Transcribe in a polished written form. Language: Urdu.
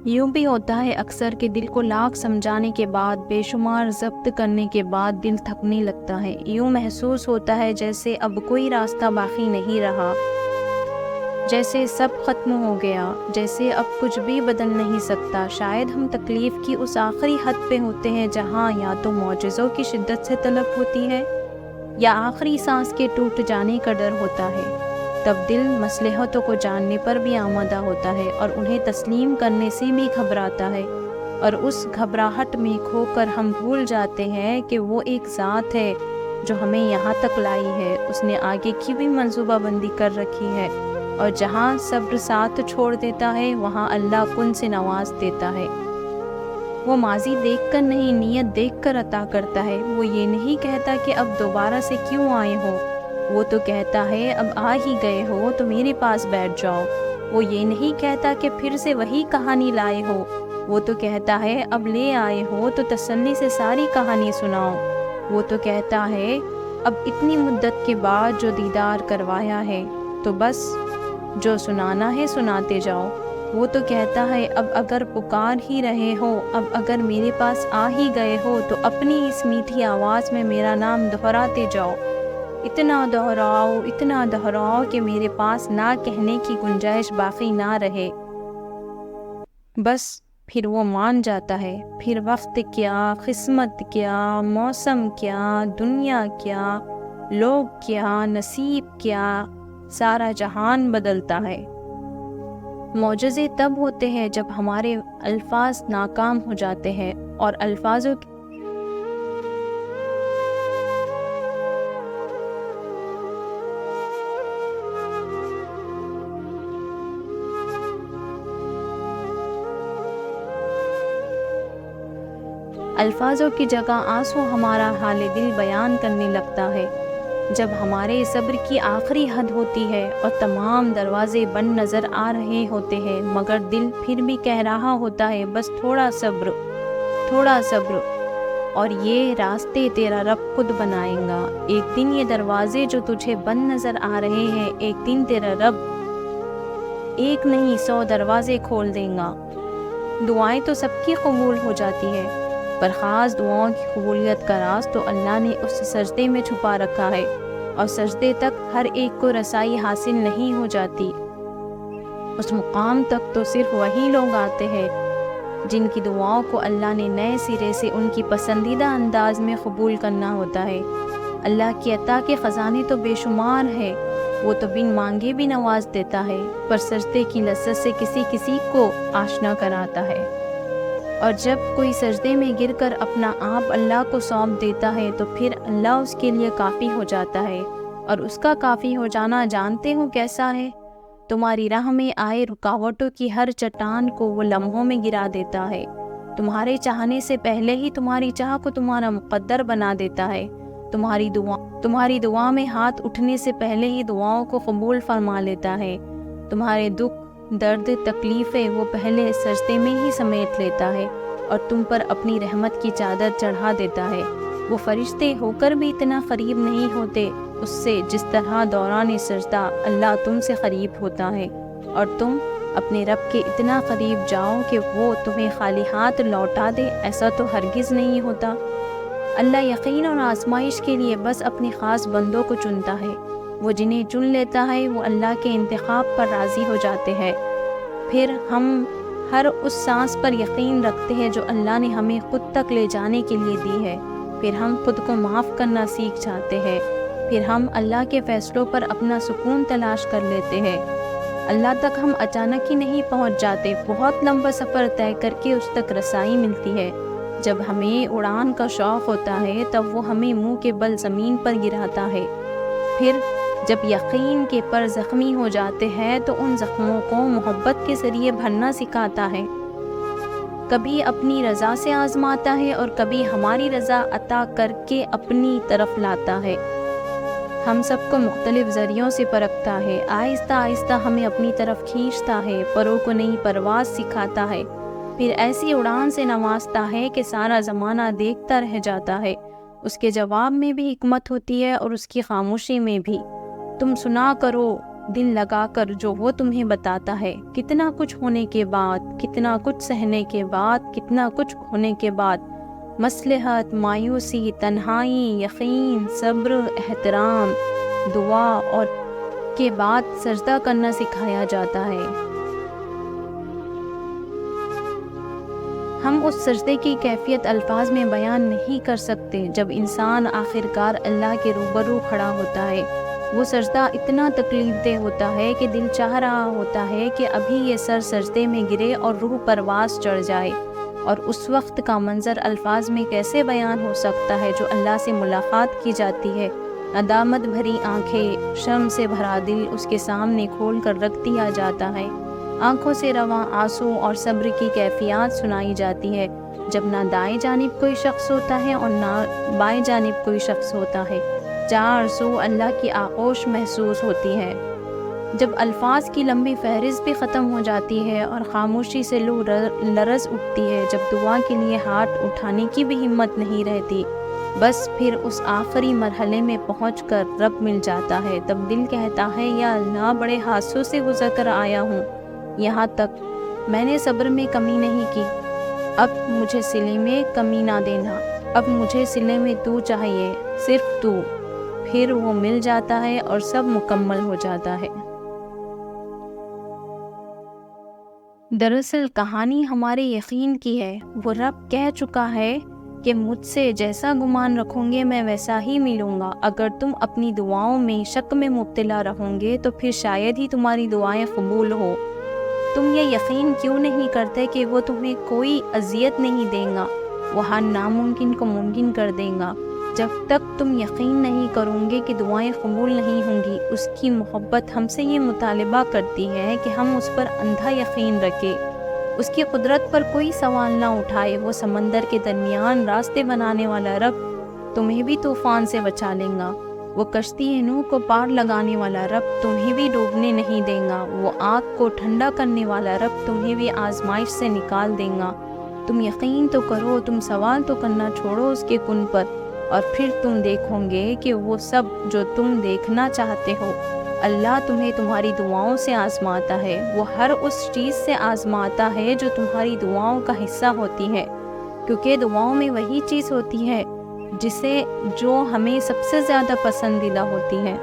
یوں بھی ہوتا ہے اکثر کہ دل کو لاکھ سمجھانے کے بعد، بے شمار ضبط کرنے کے بعد دل تھکنے لگتا ہے۔ یوں محسوس ہوتا ہے جیسے اب کوئی راستہ باقی نہیں رہا، جیسے سب ختم ہو گیا، جیسے اب کچھ بھی بدل نہیں سکتا۔ شاید ہم تکلیف کی اس آخری حد پہ ہوتے ہیں جہاں یا تو معجزوں کی شدت سے طلب ہوتی ہے یا آخری سانس کے ٹوٹ جانے کا ڈر ہوتا ہے۔ تب دل مصلحتوں کو جاننے پر بھی آمادہ ہوتا ہے اور انہیں تسلیم کرنے سے بھی گھبراتا ہے، اور اس گھبراہٹ میں کھو کر ہم بھول جاتے ہیں کہ وہ ایک ذات ہے جو ہمیں یہاں تک لائی ہے۔ اس نے آگے کی بھی منصوبہ بندی کر رکھی ہے، اور جہاں صبر ساتھ چھوڑ دیتا ہے وہاں اللہ کن سے نواز دیتا ہے۔ وہ ماضی دیکھ کر نہیں، نیت دیکھ کر عطا کرتا ہے۔ وہ یہ نہیں کہتا کہ اب دوبارہ سے کیوں آئے ہو، وہ تو کہتا ہے اب آ ہی گئے ہو تو میرے پاس بیٹھ جاؤ۔ وہ یہ نہیں کہتا کہ پھر سے وہی کہانی لائے ہو، وہ تو کہتا ہے اب لے آئے ہو تو تسلی سے ساری کہانی سناؤ۔ وہ تو کہتا ہے اب اتنی مدت کے بعد جو دیدار کروایا ہے تو بس جو سنانا ہے سناتے جاؤ۔ وہ تو کہتا ہے اب اگر پکار ہی رہے ہو، اب اگر میرے پاس آ ہی گئے ہو تو اپنی اس میٹھی آواز میں میرا نام دہراتے جاؤ۔ اتنا دہراؤ کہ میرے پاس نہ کہنے کی گنجائش باقی نہ رہے۔ بس پھر وہ مان جاتا ہے۔ پھر وقت کیا، قسمت کیا، موسم کیا، دنیا کیا، لوگ کیا، نصیب کیا، سارا جہان بدلتا ہے۔ معجزے تب ہوتے ہیں جب ہمارے الفاظ ناکام ہو جاتے ہیں، اور الفاظوں کی جگہ آنسو ہمارا حال دل بیان کرنے لگتا ہے۔ جب ہمارے صبر کی آخری حد ہوتی ہے اور تمام دروازے بند نظر آ رہے ہوتے ہیں، مگر دل پھر بھی کہہ رہا ہوتا ہے بس تھوڑا صبر، تھوڑا صبر، اور یہ راستے تیرا رب خود بنائے گا۔ ایک دن یہ دروازے جو تجھے بند نظر آ رہے ہیں، ایک دن تیرا رب ایک نہیں 100 دروازے کھول دے گا۔ دعائیں تو سب کی قبول ہو جاتی ہے، پر خاص دعاؤں کی قبولیت کا راز تو اللہ نے اس سجدے میں چھپا رکھا ہے، اور سجدے تک ہر ایک کو رسائی حاصل نہیں ہو جاتی۔ اس مقام تک تو صرف وہی لوگ آتے ہیں جن کی دعاؤں کو اللہ نے نئے سرے سے ان کی پسندیدہ انداز میں قبول کرنا ہوتا ہے۔ اللہ کی عطا کے خزانے تو بے شمار ہے، وہ تو بن مانگے بھی نواز دیتا ہے، پر سجدے کی لذت سے کسی کسی کو آشنا کراتا ہے۔ اور جب کوئی سجدے میں گر کر اپنا آپ اللہ کو سونپ دیتا ہے تو پھر اللہ اس کے لیے کافی ہو جاتا ہے، اور اس کا کافی ہو جانا جانتے ہو کیسا ہے؟ تمہاری راہ میں آئے رکاوٹوں کی ہر چٹان کو وہ لمحوں میں گرا دیتا ہے۔ تمہارے چاہنے سے پہلے ہی تمہاری چاہ کو تمہارا مقدر بنا دیتا ہے۔ تمہاری دعا میں ہاتھ اٹھنے سے پہلے ہی دعاؤں کو قبول فرما لیتا ہے۔ تمہارے دکھ، درد، تکلیفیں وہ پہلے سجدے میں ہی سمیٹ لیتا ہے اور تم پر اپنی رحمت کی چادر چڑھا دیتا ہے۔ وہ فرشتے ہو کر بھی اتنا قریب نہیں ہوتے اس سے جس طرح دوران سجدہ اللہ تم سے قریب ہوتا ہے، اور تم اپنے رب کے اتنا قریب جاؤ کہ وہ تمہیں خالی ہاتھ لوٹا دے، ایسا تو ہرگز نہیں ہوتا۔ اللہ یقین اور آزمائش کے لیے بس اپنے خاص بندوں کو چنتا ہے۔ وہ جنہیں چن لیتا ہے وہ اللہ کے انتخاب پر راضی ہو جاتے ہیں۔ پھر ہم ہر اس سانس پر یقین رکھتے ہیں جو اللہ نے ہمیں خود تک لے جانے کے لیے دی ہے۔ پھر ہم خود کو معاف کرنا سیکھ جاتے ہیں۔ پھر ہم اللہ کے فیصلوں پر اپنا سکون تلاش کر لیتے ہیں۔ اللہ تک ہم اچانک ہی نہیں پہنچ جاتے، بہت لمبا سفر طے کر کے اس تک رسائی ملتی ہے۔ جب ہمیں اڑان کا شوق ہوتا ہے تب وہ ہمیں منہ کے بل زمین پر گراتا ہے۔ پھر جب یقین کے پر زخمی ہو جاتے ہیں تو ان زخموں کو محبت کے ذریعے بھرنا سکھاتا ہے۔ کبھی اپنی رضا سے آزماتا ہے اور کبھی ہماری رضا عطا کر کے اپنی طرف لاتا ہے۔ ہم سب کو مختلف ذریعوں سے پرکھتا ہے، آہستہ آہستہ ہمیں اپنی طرف کھینچتا ہے، پروں کو نئی پرواز سکھاتا ہے، پھر ایسی اڑان سے نوازتا ہے کہ سارا زمانہ دیکھتا رہ جاتا ہے۔ اس کے جواب میں بھی حکمت ہوتی ہے اور اس کی خاموشی میں بھی۔ تم سنا کرو دل لگا کر جو وہ تمہیں بتاتا ہے، کتنا کچھ ہونے کے بعد، کتنا کچھ سہنے کے بعد، کتنا کچھ کھونے کے بعد، مصلحت، مایوسی، تنہائی، یقین، صبر، احترام، دعا اور کے بعد سجدہ کرنا سکھایا جاتا ہے۔ ہم اس سجدے کی کیفیت الفاظ میں بیان نہیں کر سکتے۔ جب انسان آخرکار اللہ کے روبرو کھڑا ہوتا ہے، وہ سجدہ اتنا تکلیف دہ ہوتا ہے کہ دل چاہ رہا ہوتا ہے کہ ابھی یہ سر سجدے میں گرے اور روح پرواز چڑھ جائے، اور اس وقت کا منظر الفاظ میں کیسے بیان ہو سکتا ہے جو اللہ سے ملاقات کی جاتی ہے۔ ندامت بھری آنکھیں، شرم سے بھرا دل اس کے سامنے کھول کر رکھ دیا جاتا ہے، آنکھوں سے رواں آنسو اور صبر کی کیفیات سنائی جاتی ہے، جب نہ دائیں جانب کوئی شخص ہوتا ہے اور نہ بائیں جانب کوئی شخص ہوتا ہے، چار سو اللہ کی آغوش محسوس ہوتی ہے۔ جب الفاظ کی لمبی فہرست بھی ختم ہو جاتی ہے اور خاموشی سے لو لرز اٹھتی ہے، جب دعا کے لیے ہاتھ اٹھانے کی بھی ہمت نہیں رہتی، بس پھر اس آخری مرحلے میں پہنچ کر رب مل جاتا ہے، تب دل کہتا ہے یا اللہ، بڑے حادثوں سے گزر کر آیا ہوں، یہاں تک میں نے صبر میں کمی نہیں کی، اب مجھے صلے میں کمی نہ دینا، اب مجھے صلے میں تو چاہیے، صرف تو۔ پھر وہ مل جاتا ہے اور سب مکمل ہو جاتا ہے۔ دراصل کہانی ہمارے یقین کی ہے۔ وہ رب کہہ چکا ہے کہ مجھ سے جیسا گمان رکھو گے میں ویسا ہی ملوں گا۔ اگر تم اپنی دعاؤں میں شک میں مبتلا رہو گے تو پھر شاید ہی تمہاری دعائیں قبول ہو۔ تم یہ یقین کیوں نہیں کرتے کہ وہ تمہیں کوئی اذیت نہیں دے گا، وہ ہر ناممکن کو ممکن کر دے گا۔ جب تک تم یقین نہیں کرو گے کہ دعائیں قبول نہیں ہوں گی، اس کی محبت ہم سے یہ مطالبہ کرتی ہے کہ ہم اس پر اندھا یقین رکھیں، اس کی قدرت پر کوئی سوال نہ اٹھائے۔ وہ سمندر کے درمیان راستے بنانے والا رب تمہیں بھی طوفان سے بچا لے گا۔ وہ کشتی نوح کو پار لگانے والا رب تمہیں بھی ڈوبنے نہیں دے گا۔ وہ آگ کو ٹھنڈا کرنے والا رب تمہیں بھی آزمائش سے نکال دے گا۔ تم یقین تو کرو، تم سوال تو کرنا چھوڑو اس کے کن پر، اور پھر تم دیکھو گے کہ وہ سب جو تم دیکھنا چاہتے ہو، اللہ تمہیں تمہاری دعاؤں سے آزماتا ہے۔ وہ ہر اس چیز سے آزماتا ہے جو تمہاری دعاؤں کا حصہ ہوتی ہے، کیونکہ دعاؤں میں وہی چیز ہوتی ہے جو ہمیں سب سے زیادہ پسندیدہ ہوتی ہے۔